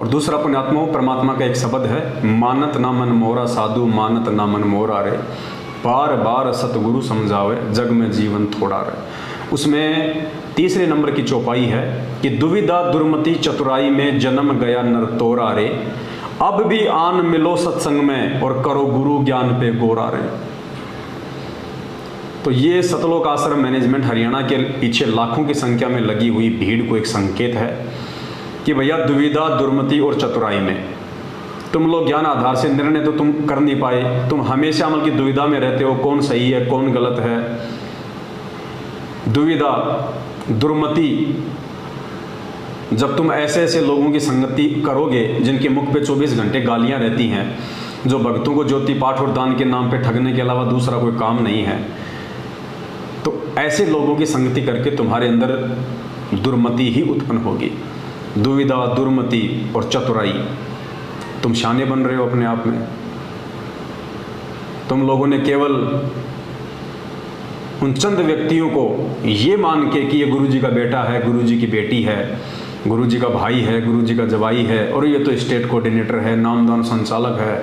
और दूसरा पुण्यात्मा परमात्मा का एक शब्द है, मानत ना मन मोरा साधु मानत ना मन मोरा रे, बार बार सतगुरु समझावे जग में जीवन थोड़ा रे। उसमें तीसरे नंबर की चौपाई है कि दुविधा दुर्मति चतुराई में जन्म गया नर तोरा रे, अब भी आन मिलो सत्संग में और करो गुरु ज्ञान पे गोरा रे। तो ये सतलोक आश्रम मैनेजमेंट हरियाणा के पीछे लाखों की संख्या में लगी हुई भीड़ को एक संकेत है कि भैया दुविधा दुर्मति और चतुराई में तुम लोग ज्ञान आधार से निर्णय तो तुम कर नहीं पाए, तुम हमेशा अमल की दुविधा में रहते हो, कौन सही है कौन गलत है। दुविधा दुर्मति, जब तुम ऐसे ऐसे लोगों की संगति करोगे जिनके मुख पे 24 घंटे गालियां रहती हैं, जो भक्तों को ज्योति पाठ और दान के नाम पे ठगने के अलावा दूसरा कोई काम नहीं है, तो ऐसे लोगों की संगति करके तुम्हारे अंदर दुर्मति ही उत्पन्न होगी। दुविधा दुर्मति और चतुराई, तुम शाने बन रहे हो अपने आप में। तुम लोगों ने केवल उन चंद व्यक्तियों को ये मान के कि ये गुरुजी का बेटा है, गुरुजी की बेटी है, गुरुजी का भाई है, गुरुजी का जवाई है, और ये तो स्टेट कोऑर्डिनेटर है, नामदान संचालक है,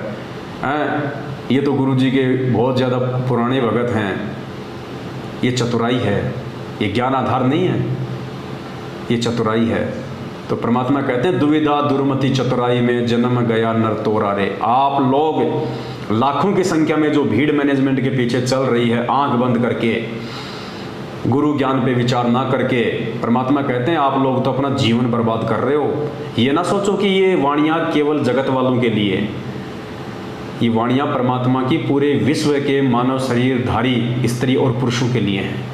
ये तो गुरुजी के बहुत ज़्यादा पुराने भगत हैं, ये चतुराई है, ये ज्ञान आधार नहीं है, ये चतुराई है। तो परमात्मा कहते हैं दुविधा दुर्मति चतुराई में जन्म गया नर तोरा रे। आप लोग लाखों की संख्या में जो भीड़ मैनेजमेंट के पीछे चल रही है, आंख बंद करके गुरु ज्ञान पे विचार ना करके, परमात्मा कहते हैं आप लोग तो अपना जीवन बर्बाद कर रहे हो। ये ना सोचो कि ये वाणियाँ केवल जगत वालों के लिए, ये वाणियाँ परमात्मा की पूरे विश्व के मानव शरीरधारी स्त्री और पुरुषों के लिए हैं।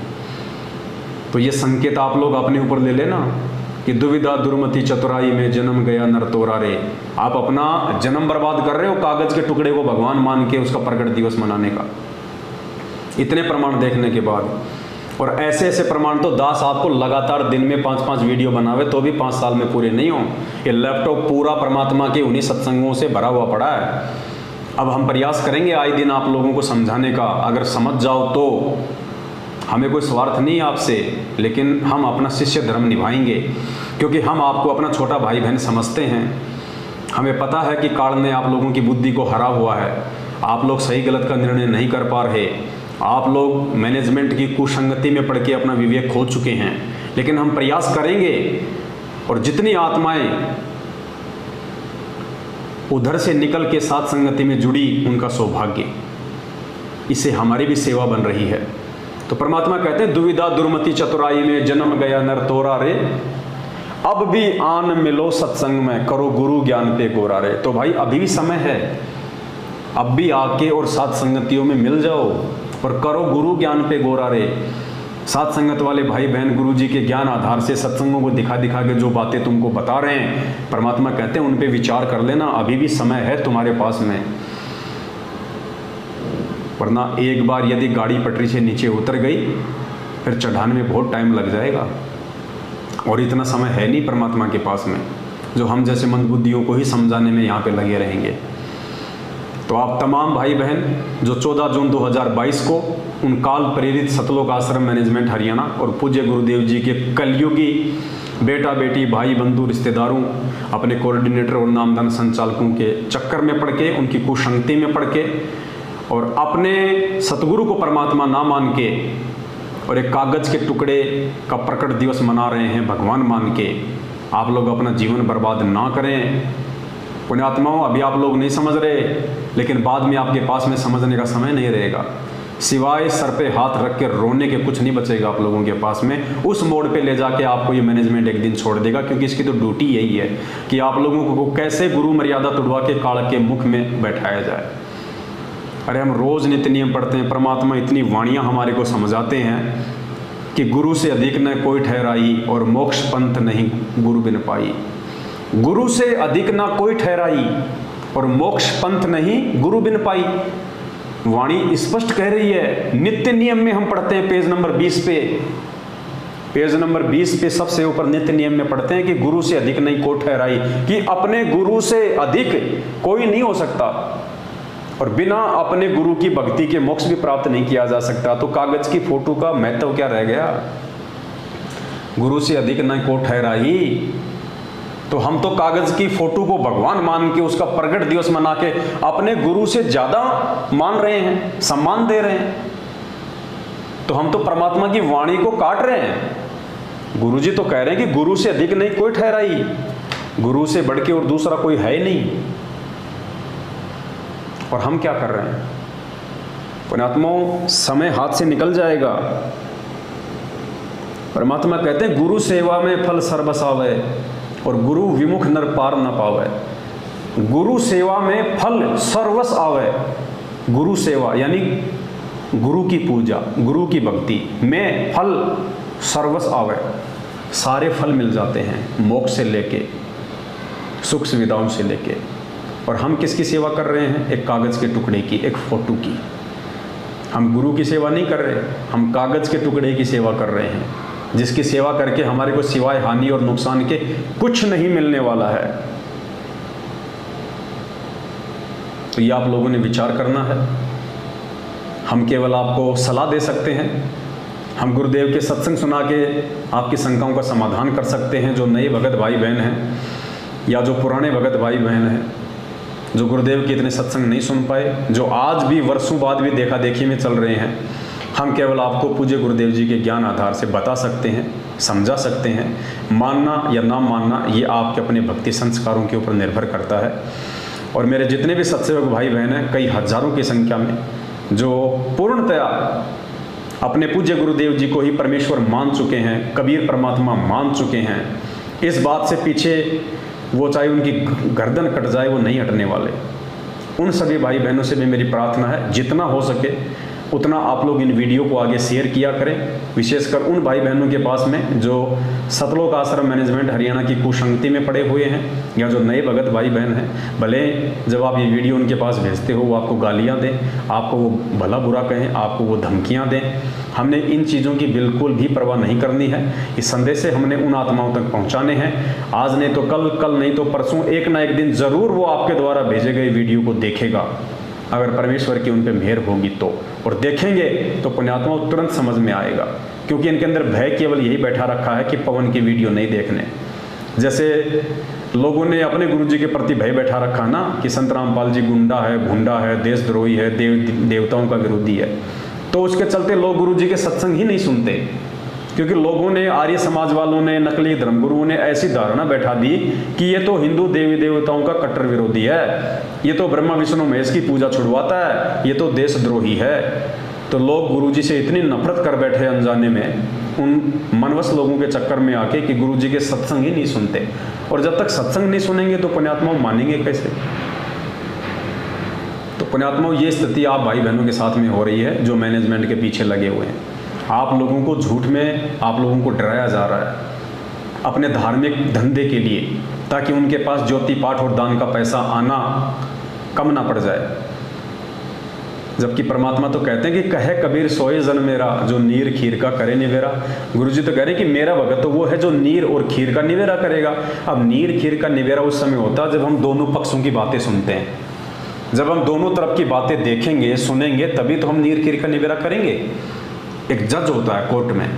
तो ये संकेत आप लोग अपने ऊपर ले लेना कि दुविधा दुर्मति चतुराई में जन्म गया नर तोरा रे। आप अपना जन्म बर्बाद कर रहे हो कागज के टुकड़े को भगवान मान के उसका प्रकट दिवस मनाने का। इतने प्रमाण देखने के बाद, और ऐसे ऐसे प्रमाण तो दास आपको लगातार दिन में 5-5 वीडियो बनावे तो भी 5 साल में पूरे नहीं हो। ये लैपटॉप पूरा परमात्मा के उन्हीं सत्संगों से भरा हुआ पड़ा है। अब हम प्रयास करेंगे आए दिन आप लोगों को समझाने का, अगर समझ जाओ तो हमें कोई स्वार्थ नहीं आपसे, लेकिन हम अपना शिष्य धर्म निभाएंगे, क्योंकि हम आपको अपना छोटा भाई बहन समझते हैं। हमें पता है कि काल ने आप लोगों की बुद्धि को हरा हुआ है, आप लोग सही गलत का निर्णय नहीं कर पा रहे, आप लोग मैनेजमेंट की कुसंगति में पड़ के अपना विवेक खो चुके हैं। लेकिन हम प्रयास करेंगे, और जितनी आत्माएं उधर से निकल के साथ संगति में जुड़ी उनका सौभाग्य, इससे हमारी भी सेवा बन रही है। तो परमात्मा कहते हैं दुविधा दुर्मति चतुराई में जन्म गया नर तोरा रे, अब भी आन मिलो सत्संग में करो गुरु ज्ञान पे गोरा रे। तो भाई अभी भी समय है, अब भी आके और साथ संगतियों में मिल जाओ और करो गुरु ज्ञान पे गोरा रे। साथ संगत वाले भाई बहन गुरु जी के ज्ञान आधार से सत्संगों को दिखा दिखा के जो बातें तुमको बता रहे हैं, परमात्मा कहते हैं उन पे विचार कर लेना, अभी भी समय है तुम्हारे पास में। वरना एक बार यदि गाड़ी पटरी से नीचे उतर गई फिर चढ़ाने में बहुत टाइम लग जाएगा, और इतना समय है नहीं परमात्मा के पास में जो हम जैसे मंदबुद्धियों को ही समझाने में यहाँ पे लगे रहेंगे। तो आप तमाम भाई बहन जो 14 जून 2022 को उन काल प्रेरित सतलोक आश्रम मैनेजमेंट हरियाणा और पूज्य गुरुदेव जी के कलयुगी बेटा बेटी भाई बंधु रिश्तेदारों अपने कोऑर्डिनेटर और नामदान संचालकों के चक्कर में पड़ के, उनकी कुसंगति में पड़ के, और अपने सतगुरु को परमात्मा ना मान के और एक कागज के टुकड़े का प्रकट दिवस मना रहे हैं भगवान मान के, आप लोग अपना जीवन बर्बाद ना करें। पुण्यात्माओं, अभी आप लोग नहीं समझ रहे, लेकिन बाद में आपके पास में समझने का समय नहीं रहेगा। सिवाय सर पे हाथ रख के रोने के कुछ नहीं बचेगा आप लोगों के पास में। उस मोड़ पे ले जाके आपको ये मैनेजमेंट एक दिन छोड़ देगा, क्योंकि इसकी तो ड्यूटी यही है कि आप लोगों को कैसे गुरु मर्यादा तुड़वा के काल के मुख में बैठाया जाए। अरे हम रोज़ नित्य नियम पढ़ते हैं, परमात्मा इतनी वाणियाँ हमारे को समझाते हैं कि गुरु से अधिक न कोई ठहराई और मोक्ष पंथ नहीं गुरु बिन पाई। गुरु से अधिक ना कोई ठहराई और मोक्ष पंथ नहीं गुरु बिन पाई। वाणी स्पष्ट कह रही है। नित्य नियम में हम पढ़ते हैं पेज नंबर 20 पे, पेज नंबर 20 पे सबसे ऊपर नित्य नियम में पढ़ते हैं कि गुरु से अधिक नहीं को ठहराई, कि अपने गुरु से अधिक कोई नहीं हो सकता और बिना अपने गुरु की भक्ति के मोक्ष भी प्राप्त नहीं किया जा सकता। तो कागज की फोटो का महत्व क्या रह गया? गुरु से अधिक न को ठहराई, तो हम तो कागज की फोटो को भगवान मान के, उसका प्रगट दिवस मना के अपने गुरु से ज्यादा मान रहे हैं, सम्मान दे रहे हैं। तो हम तो परमात्मा की वाणी को काट रहे हैं। गुरु जी तो कह रहे हैं कि गुरु से अधिक नहीं कोई ठहराई, गुरु से बढ़ के और दूसरा कोई है ही नहीं। और हम क्या कर रहे हैं? पुण्यात्माओं, समय हाथ से निकल जाएगा। परमात्मा कहते हैं गुरु सेवा में फल सर्वस आवे और गुरु विमुख नर पार न पावे। गुरु सेवा में फल सर्वस आवे। गुरु सेवा यानी गुरु की पूजा, गुरु की भक्ति में फल सर्वस आवे, सारे फल मिल जाते हैं, मोक्ष से लेके सुख सुविधाओं से लेके। और हम किसकी सेवा कर रहे हैं? एक कागज के टुकड़े की, एक फोटो की। हम गुरु की सेवा नहीं कर रहे, हम कागज के टुकड़े की सेवा कर रहे हैं, जिसकी सेवा करके हमारे को सिवाय हानि और नुकसान के कुछ नहीं मिलने वाला है। तो ये आप लोगों ने विचार करना है। हम केवल आपको सलाह दे सकते हैं, हम गुरुदेव के सत्संग सुना के आपकी शंकाओं का समाधान कर सकते हैं। जो नए भगत भाई बहन हैं या जो पुराने भगत भाई बहन हैं, जो गुरुदेव के इतने सत्संग नहीं सुन पाए, जो आज भी वर्षों बाद भी देखा देखी में चल रहे हैं, हम केवल आपको पूज्य गुरुदेव जी के ज्ञान आधार से बता सकते हैं, समझा सकते हैं। मानना या ना मानना ये आपके अपने भक्ति संस्कारों के ऊपर निर्भर करता है। और मेरे जितने भी सत्सेवक भाई बहन हैं, कई हजारों की संख्या में, जो पूर्णतया अपने पूज्य गुरुदेव जी को ही परमेश्वर मान चुके हैं, कबीर परमात्मा मान चुके हैं, इस बात से पीछे वो चाहे उनकी गर्दन कट जाए वो नहीं हटने वाले। उन सभी भाई बहनों से भी मेरी प्रार्थना है, जितना हो सके उतना आप लोग इन वीडियो को आगे शेयर किया करें, विशेषकर उन भाई बहनों के पास में जो सतलोक आश्रम मैनेजमेंट हरियाणा की कुसंगति में पड़े हुए हैं, या जो नए भगत भाई बहन हैं। भले जब आप ये वीडियो उनके पास भेजते हो वो आपको गालियाँ दें, आपको वो भला बुरा कहें, आपको वो धमकियाँ दें, हमने इन चीज़ों की बिल्कुल भी परवाह नहीं करनी है। इस संदेश से हमने उन आत्माओं तक पहुँचाने हैं। आज नहीं तो कल, कल नहीं तो परसों, एक ना एक दिन ज़रूर वो आपके द्वारा भेजे गए वीडियो को देखेगा, अगर परमेश्वर की उन पे मेहर होगी तो। और देखेंगे तो पुण्यात्मा तुरंत समझ में आएगा, क्योंकि इनके अंदर भय केवल यही बैठा रखा है कि पवन की वीडियो नहीं देखने। जैसे लोगों ने अपने गुरु जी के प्रति भय बैठा रखा ना कि संत रामपाल जी गुंडा है, भुंडा है, देशद्रोही है, देवताओं का विरोधी है, तो उसके चलते लोग गुरु जी के सत्संग ही नहीं सुनते, क्योंकि लोगों ने, आर्य समाज वालों ने, नकली धर्मगुरुओं ने ऐसी धारणा बैठा दी कि ये तो हिंदू देवी देवताओं का कट्टर विरोधी है, ये तो ब्रह्मा विष्णु महेश की पूजा छुड़वाता है, ये तो देशद्रोही है। तो लोग गुरुजी से इतनी नफरत कर बैठे अनजाने में, उन मनवश लोगों के चक्कर में आके, कि गुरुजी के सत्संग ही नहीं सुनते। और जब तक सत्संग नहीं सुनेंगे तो पुण्यात्माओं मानेंगे कैसे? तो पुण्यात्माओं ये स्थिति आप भाई बहनों के साथ में हो रही है, जो मैनेजमेंट के पीछे लगे हुए हैं। आप लोगों को झूठ में आप लोगों को डराया जा रहा है अपने धार्मिक धंधे के लिए, ताकि उनके पास ज्योति पाठ और दान का पैसा आना कम ना पड़ जाए। जबकि परमात्मा तो कहते हैं कि कहे कबीर सोए जन मेरा, जो नीर खीर का करे निवेरा। गुरुजी तो कह रहे हैं कि मेरा भगत तो वो है जो नीर और खीर का निवेरा करेगा। अब नीर खीर का निवेरा उस समय होता है जब हम दोनों पक्षों की बातें सुनते हैं, जब हम दोनों तरफ की बातें देखेंगे, सुनेंगे, तभी तो हम नीर खीर का निवेरा करेंगे। एक जज होता है कोर्ट में,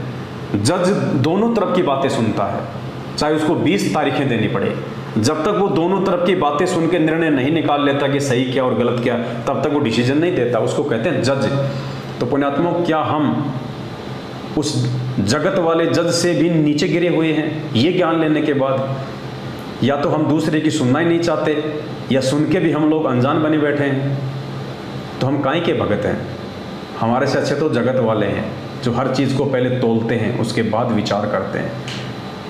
जज दोनों तरफ की बातें सुनता है, चाहे उसको 20 तारीखें देनी पड़े। जब तक वो दोनों तरफ की बातें सुन के निर्णय नहीं निकाल लेता कि सही क्या और गलत क्या, तब तक वो डिसीजन नहीं देता, उसको कहते हैं जज। तो पुण्यात्माओं, क्या हम उस जगत वाले जज से भी नीचे गिरे हुए हैं ये ज्ञान लेने के बाद? या तो हम दूसरे की सुनना ही नहीं चाहते, या सुन के भी हम लोग अनजान बने बैठे हैं। तो हम काहे के भगत हैं? हमारे से अच्छे तो जगत वाले हैं, जो हर चीज़ को पहले तोलते हैं, उसके बाद विचार करते हैं।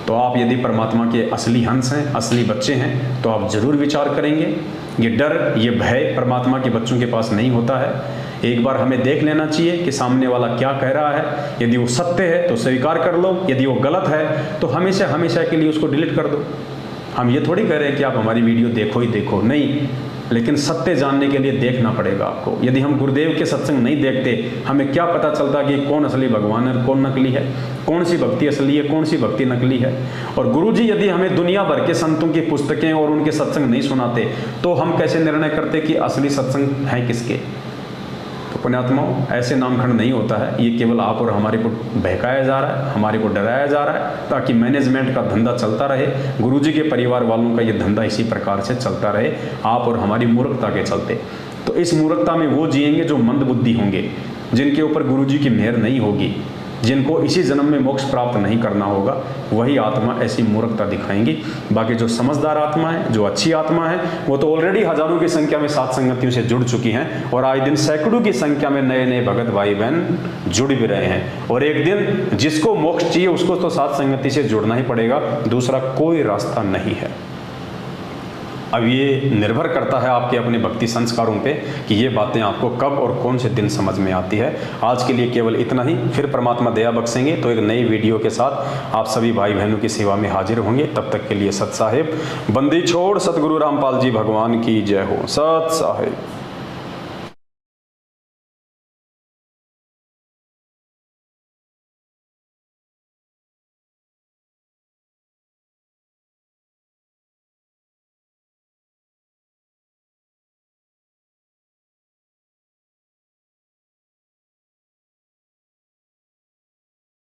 तो आप यदि परमात्मा के असली हंस हैं, असली बच्चे हैं, तो आप जरूर विचार करेंगे। ये डर, ये भय परमात्मा के बच्चों के पास नहीं होता है। एक बार हमें देख लेना चाहिए कि सामने वाला क्या कह रहा है। यदि वो सत्य है तो स्वीकार कर लो, यदि वो गलत है तो हमेशा हमेशा के लिए उसको डिलीट कर दो। हम ये थोड़ी कह रहे हैं कि आप हमारी वीडियो देखो ही देखो, नहीं, लेकिन सत्य जानने के लिए देखना पड़ेगा आपको। यदि हम गुरुदेव के सत्संग नहीं देखते, हमें क्या पता चलता कि कौन असली भगवान है, कौन नकली है, कौन सी भक्ति असली है, कौन सी भक्ति नकली है। और गुरुजी यदि हमें दुनिया भर के संतों की पुस्तकें और उनके सत्संग नहीं सुनाते, तो हम कैसे निर्णय करते कि असली सत्संग है किसके? तो पुण्यात्माओं, ऐसे नामकरण नहीं होता है। ये केवल आप और हमारे को बहकाया जा रहा है, हमारे को डराया जा रहा है, ताकि मैनेजमेंट का धंधा चलता रहे, गुरुजी के परिवार वालों का ये धंधा इसी प्रकार से चलता रहे, आप और हमारी मूर्खता के चलते। तो इस मूर्खता में वो जिएंगे जो मंदबुद्धि होंगे, जिनके ऊपर गुरुजी की मेहर नहीं होगी, जिनको इसी जन्म में मोक्ष प्राप्त नहीं करना होगा, वही आत्मा ऐसी मूर्खता दिखाएंगी। बाकी जो समझदार आत्मा है, जो अच्छी आत्मा है, वो तो ऑलरेडी हजारों की संख्या में सात संगतियों से जुड़ चुकी हैं, और आए दिन सैकड़ों की संख्या में नए नए भगत भाई बहन जुड़ भी रहे हैं। और एक दिन जिसको मोक्ष चाहिए उसको तो सात संगति से जुड़ना ही पड़ेगा, दूसरा कोई रास्ता नहीं है। अब ये निर्भर करता है आपके अपने भक्ति संस्कारों पे कि ये बातें आपको कब और कौन से दिन समझ में आती है। आज के लिए केवल इतना ही, फिर परमात्मा दया बख्शेंगे तो एक नई वीडियो के साथ आप सभी भाई बहनों की सेवा में हाजिर होंगे। तब तक के लिए सत साहिब, बंदी छोड़ सतगुरु रामपाल जी भगवान की जय हो। सत साहिब।